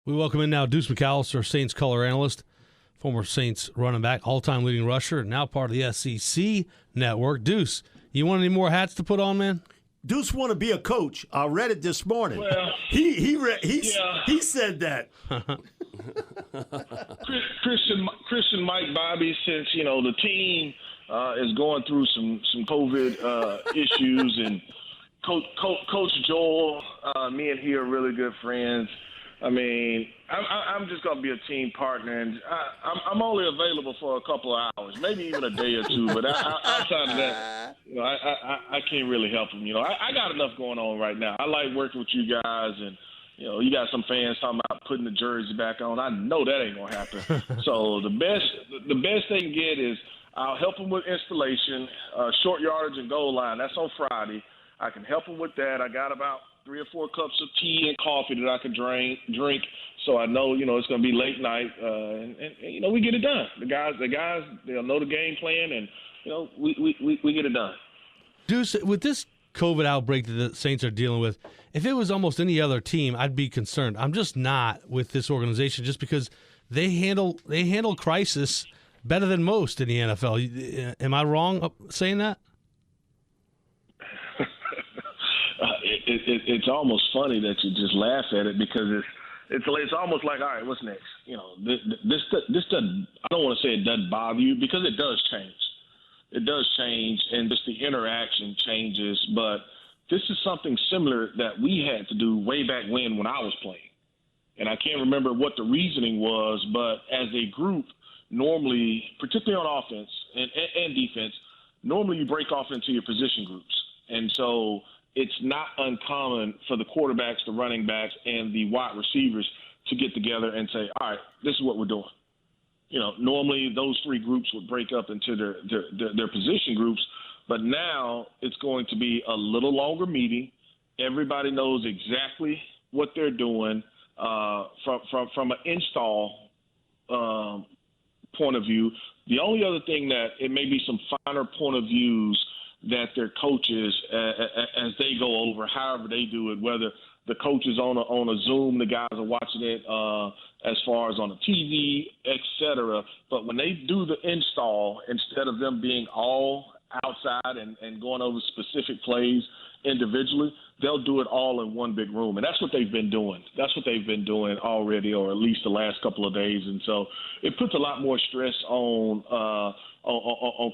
We welcome in now Deuce McAllister, Saints color analyst, former Saints running back, all-time leading rusher, and now part of the SEC network. Deuce, you want any more hats to put on, man? Deuce want to be a coach. I read it this morning. Well, he said that. Kristian Mike Bobby, since the team is going through some COVID issues, and Coach Joel, me and he are really good friends. I mean, I'm just going to be a team partner, and I'm only available for a couple of hours, maybe even a day or two. But outside of that, I can't really help him. I got enough going on right now. I like working with you guys, and you got some fans talking about putting the jersey back on. I know that ain't gonna happen. So the best they can get is I'll help them with installation, short yardage and goal line. That's on Friday. I can help them with that. I got about 3 or 4 cups of tea and coffee that I can drink, so I know it's going to be late night, and we get it done. The guys they'll know the game plan, and we get it done. Deuce, with this COVID outbreak that the Saints are dealing with, if it was almost any other team, I'd be concerned. I'm just not with this organization, just because they handle crisis better than most in the NFL. Am I wrong saying that? It's almost funny that you just laugh at it, because it's almost like, all right, what's next? This doesn't. I don't want to say it doesn't bother you, because it does change. It does change, and just the interaction changes. But this is something similar that we had to do way back when I was playing, and I can't remember what the reasoning was. But as a group, normally, particularly on offense and defense, normally you break off into your position groups, and so it's not uncommon for the quarterbacks, the running backs, and the wide receivers to get together and say, all right, this is what we're doing. Normally those 3 groups would break up into their position groups, but now it's going to be a little longer meeting. Everybody knows exactly what they're doing from an install point of view. The only other thing that it may be some finer point of views that their coaches, as they go over, however they do it, whether the coach is on a Zoom, the guys are watching it as far as on a TV, et cetera. But when they do the install, instead of them being all outside and going over specific plays individually, they'll do it all in one big room. And that's what they've been doing. That's what they've been doing already, or at least the last couple of days. And so it puts a lot more stress on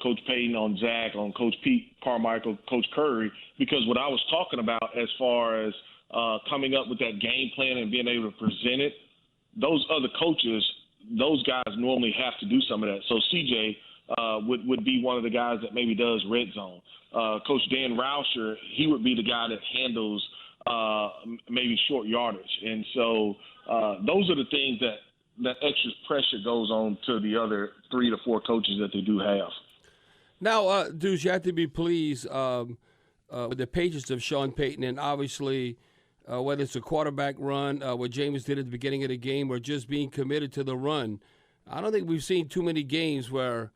Coach Payton, on Zach, on Coach Pete Carmichael, Coach Curry, because what I was talking about as far as coming up with that game plan and being able to present it, those other coaches, those guys normally have to do some of that. So CJ would be one of the guys that maybe does red zone. Coach Dan Rauscher, he would be the guy that handles maybe short yardage. And so those are the things that extra pressure goes on to the other 3 to 4 coaches that they do have. Now, Deuce, you have to be pleased with the patience of Sean Payton, and obviously whether it's a quarterback run, what Jameis did at the beginning of the game, or just being committed to the run. I don't think we've seen too many games where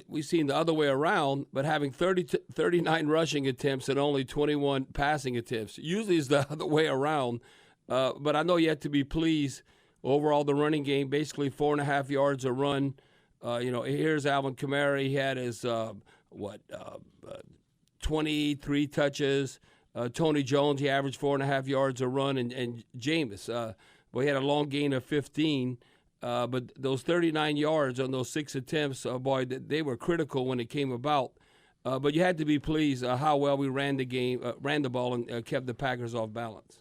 we've seen the other way around, but having 39 rushing attempts and only 21 passing attempts. Usually it's the other way around, but I know you have to be pleased. Overall, the running game, basically 4.5 yards a run. Here's Alvin Kamara. He had his, 23 touches. Tony Jones, he averaged 4.5 yards a run. And Jameis, he had a long gain of 15. But those 39 yards on those 6 attempts, they were critical when it came about. But you had to be pleased how well we ran the ball, and kept the Packers off balance.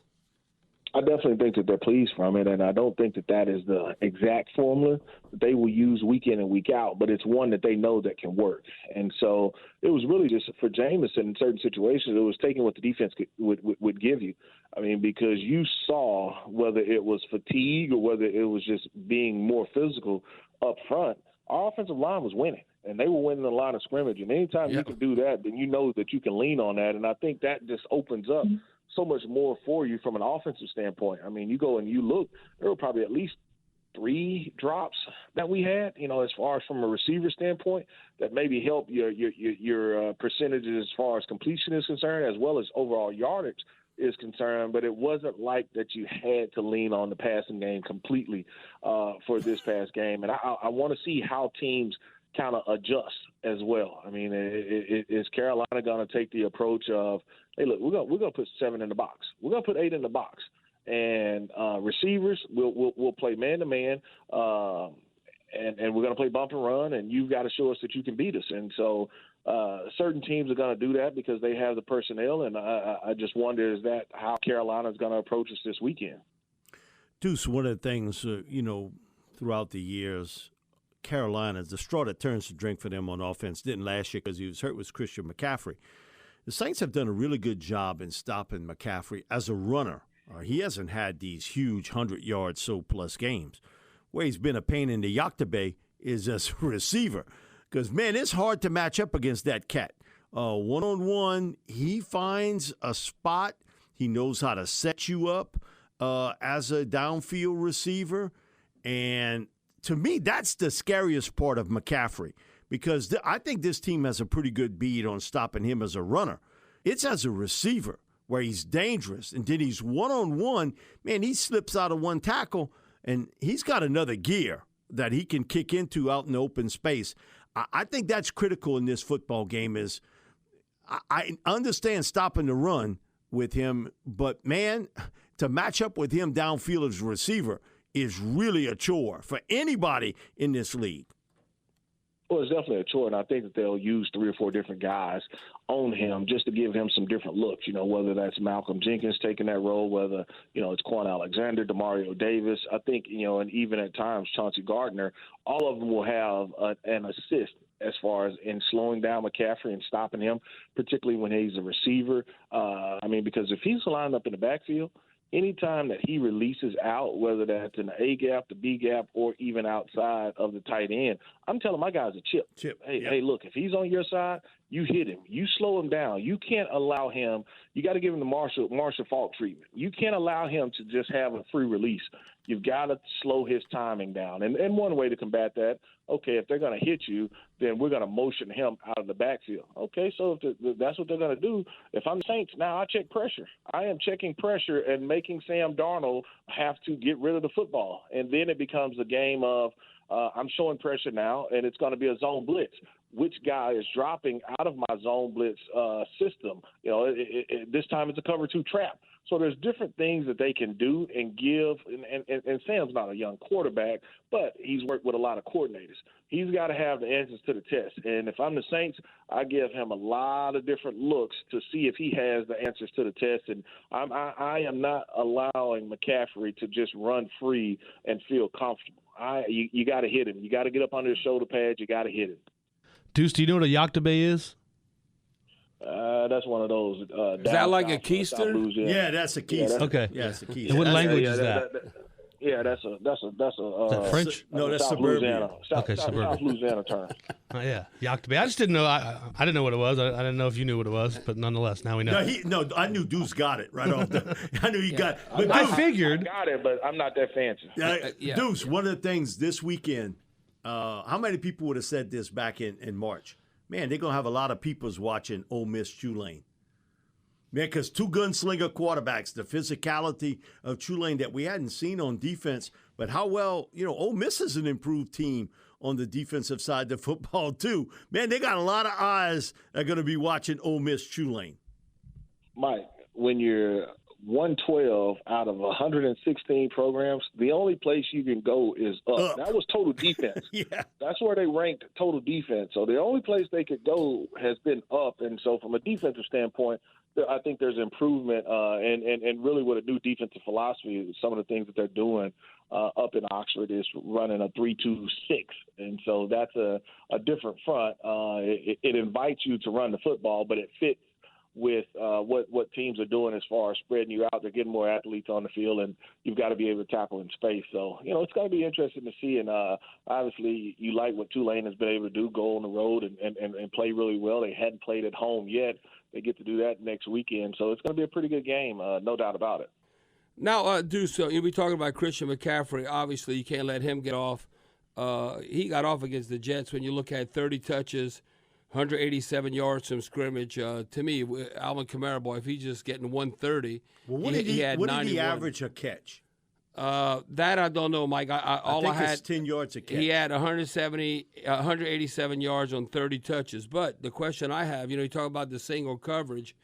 I definitely think that they're pleased from it, and I don't think that is the exact formula that they will use week in and week out, but it's one that they know that can work. And so it was really just for Jameis in certain situations, it was taking what the defense would give you. I mean, because you saw whether it was fatigue or whether it was just being more physical up front, our offensive line was winning. And they were winning the line of scrimmage. And anytime you can do that, then you know that you can lean on that. And I think that just opens up so much more for you from an offensive standpoint. I mean, you go and you look, there were probably at least 3 drops that we had, as far as from a receiver standpoint, that maybe help your percentages as far as completion is concerned, as well as overall yardage is concerned, but it wasn't like that you had to lean on the passing game completely for this past game. And I want to see how teams kind of adjust as well. I mean, is Carolina going to take the approach of, hey, look, we're going to put 7 in the box. We're going to put 8 in the box. And receivers, we'll play man-to-man, and we're going to play bump and run, and you've got to show us that you can beat us. And so certain teams are going to do that because they have the personnel, and I just wonder, is that how Carolina is going to approach us this weekend? Deuce, one of the things, throughout the years, Carolina, the straw that turns the drink for them on offense, didn't last year because he was hurt, was Christian McCaffrey. The Saints have done a really good job in stopping McCaffrey as a runner. He hasn't had these huge 100-yard plus games. Where he's been a pain in the Yoctobe is as a receiver. Because, man, it's hard to match up against that cat. One-on-one, he finds a spot. He knows how to set you up as a downfield receiver. And to me, that's the scariest part of McCaffrey. Because I think this team has a pretty good bead on stopping him as a runner. It's as a receiver where he's dangerous. And then he's one-on-one. Man, he slips out of one tackle, and he's got another gear that he can kick into out in the open space. I think that's critical in this football game. Is I understand stopping the run with him, but, man, to match up with him downfield as a receiver is really a chore for anybody in this league. Well, it's definitely a chore, and I think that they'll use 3 or 4 different guys on him just to give him some different looks, whether that's Malcolm Jenkins taking that role, whether, it's Quan Alexander, Demario Davis. I think, and even at times Chauncey Gardner, all of them will have an assist as far as in slowing down McCaffrey and stopping him, particularly when he's a receiver. Because if he's lined up in the backfield, anytime that he releases out, whether that's in the A gap, the B gap, or even outside of the tight end, I'm telling my guys to chip. Hey, look, if he's on your side, you hit him. You slow him down. You can't allow him. You got to give him the Marshall Faulk treatment. You can't allow him to just have a free release. You've got to slow his timing down. And one way to combat that, okay, if they're going to hit you, then we're going to motion him out of the backfield. Okay, so if that's what they're going to do. If I'm the Saints, now I check pressure. I am checking pressure and making Sam Darnold have to get rid of the football. And then it becomes a game of I'm showing pressure now, and it's going to be a zone blitz. Which guy is dropping out of my zone blitz system? This time it's a cover 2 trap. So there's different things that they can do and give. And Sam's not a young quarterback, but he's worked with a lot of coordinators. He's got to have the answers to the test. And if I'm the Saints, I give him a lot of different looks to see if he has the answers to the test. And I am not allowing McCaffrey to just run free and feel comfortable. You got to hit him. You got to get up under his shoulder pads. You got to hit him. Deuce, do you know what a Yoctobe is? That's one of those. Is that like a keister? Yeah, that's a keister. Okay. Yeah, that's a keister. And what language is that? That's a. Is that French? No, that's South suburbia. Louisiana. Suburbia. South Louisiana term. Yeah, Yoctobe. I just didn't know. I didn't know what it was. I didn't know if you knew what it was, but nonetheless, now we know. I knew Deuce got it right off I knew he got it. But I figured. I got it, but I'm not that fancy. Deuce, one of the things this weekend, how many people would have said this back in March? Man, they're going to have a lot of people's watching Ole Miss Tulane. Man, because 2 gunslinger quarterbacks, the physicality of Tulane that we hadn't seen on defense, but how well, Ole Miss is an improved team on the defensive side of the football too. Man, they got a lot of eyes that are going to be watching Ole Miss Tulane. Mike, when you're 112 out of 116 programs, the only place you can go is up. That was total defense. Yeah. That's where they ranked total defense. So the only place they could go has been up. And so from a defensive standpoint, I think there's improvement and really with a new defensive philosophy, some of the things that they're doing up in Oxford is running a 3-2-6. And so that's a different front. It invites you to run the football, but it fits with what teams are doing as far as spreading you out. They're getting more athletes on the field, and you've got to be able to tackle in space. So, it's going to be interesting to see. And obviously you like what Tulane has been able to do, go on the road and play really well. They hadn't played at home yet. They get to do that next weekend. So it's going to be a pretty good game, no doubt about it. Now, Deuce, you'll be talking about Christian McCaffrey. Obviously, you can't let him get off. He got off against the Jets when you look at 30 touches, 187 yards from scrimmage. To me, Alvin Kamara, boy, if he's just getting 130, Well, what did he had average a catch? That I don't know, Mike. I think it's 10 yards a catch. He had 187 yards on 30 touches. But the question I have, you talk about the single coverage,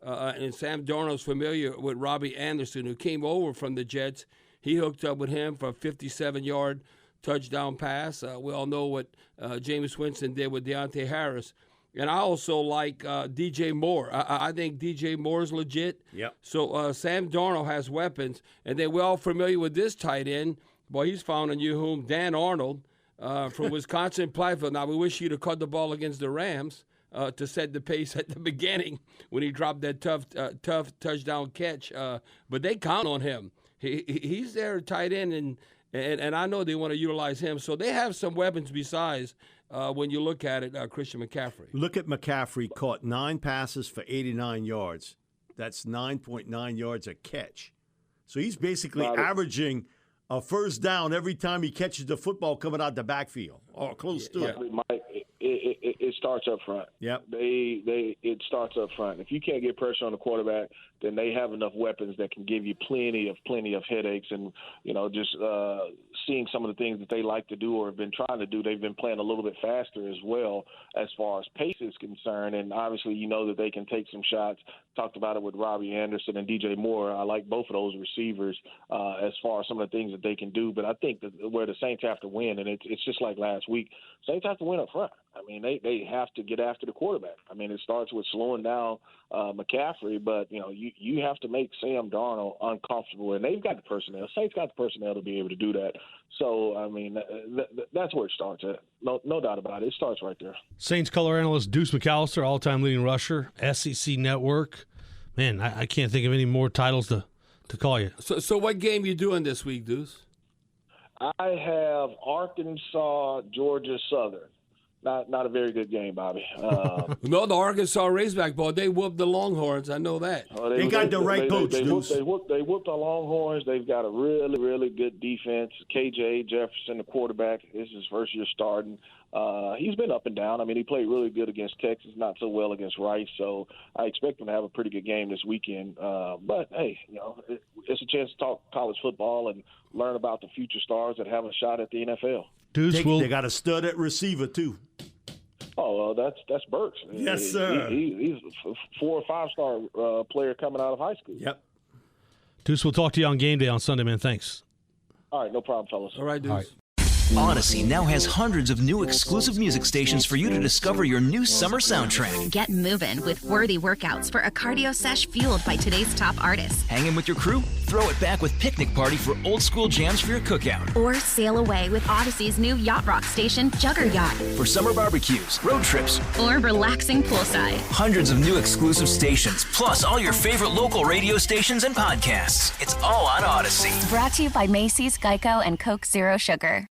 and Sam Darnold's familiar with Robbie Anderson, who came over from the Jets. He hooked up with him for a 57-yard touchdown pass. We all know what Jameis Winston did with Deontay Harris. And I also like DJ Moore. I think DJ Moore's legit. Yep. So Sam Darnold has weapons. And then we're all familiar with this tight end. Boy, he's found a new home, Dan Arnold from Wisconsin Platteville. Now, we wish he'd have caught the ball against the Rams to set the pace at the beginning when he dropped that tough touchdown catch. But they count on him. He's their tight end, and I know they want to utilize him. So they have some weapons besides when you look at it, Christian McCaffrey. Look at McCaffrey, caught 9 passes for 89 yards. That's 9.9 yards a catch. So he's basically averaging a first down every time he catches the football coming out the backfield or close to it. Mike, it starts up front. Yep. It starts up front. If you can't get pressure on the quarterback, then they have enough weapons that can give you plenty of headaches. And just seeing some of the things that they like to do or have been trying to do, they've been playing a little bit faster as well as far as pace is concerned. And obviously, that they can take some shots. Talked about it with Robbie Anderson and DJ Moore. I like both of those receivers as far as some of the things that they can do. But I think that where the Saints have to win, and it's just like last week, Saints have to win up front. I mean, they have to get after the quarterback. I mean, it starts with slowing down McCaffrey, but you have to make Sam Darnold uncomfortable, and they've got the personnel. Saints got the personnel to be able to do that. So, I mean, that's where it starts at. No doubt about it. It starts right there. Saints color analyst Deuce McAllister, all-time leading rusher, SEC Network. Man, I can't think of any more titles to call you. So what game you doing this week, Deuce? I have Arkansas, Georgia Southern. Not a very good game, Bobby. No, the Arkansas Razorback, boy, they whooped the Longhorns. I know that. They got the right coach, Deuce. They whooped the Longhorns. They've got a really, really good defense. KJ Jefferson, the quarterback, this is his first year starting. He's been up and down. I mean, he played really good against Texas, not so well against Rice. So I expect him to have a pretty good game this weekend. But, hey, it's a chance to talk college football and learn about the future stars that have a shot at the NFL. Deuce, they got a stud at receiver, too. Oh, that's Burks. Yes, sir. He's a 4 or 5-star player coming out of high school. Yep. Deuce, we'll talk to you on game day on Sunday, man. Thanks. All right, no problem, fellas. All right, Deuce. All right. Odyssey now has hundreds of new exclusive music stations for you to discover your new summer soundtrack. Get moving with worthy workouts for a cardio sesh fueled by today's top artists. Hanging with your crew? Throw it back with Picnic Party for old school jams for your cookout. Or sail away with Odyssey's new yacht rock station, Jugger Yacht. For summer barbecues, road trips, Or relaxing poolside. hundreds of new exclusive stations, plus all your favorite local radio stations and podcasts. It's all on Odyssey. Brought to you by Macy's, Geico, and Coke Zero Sugar.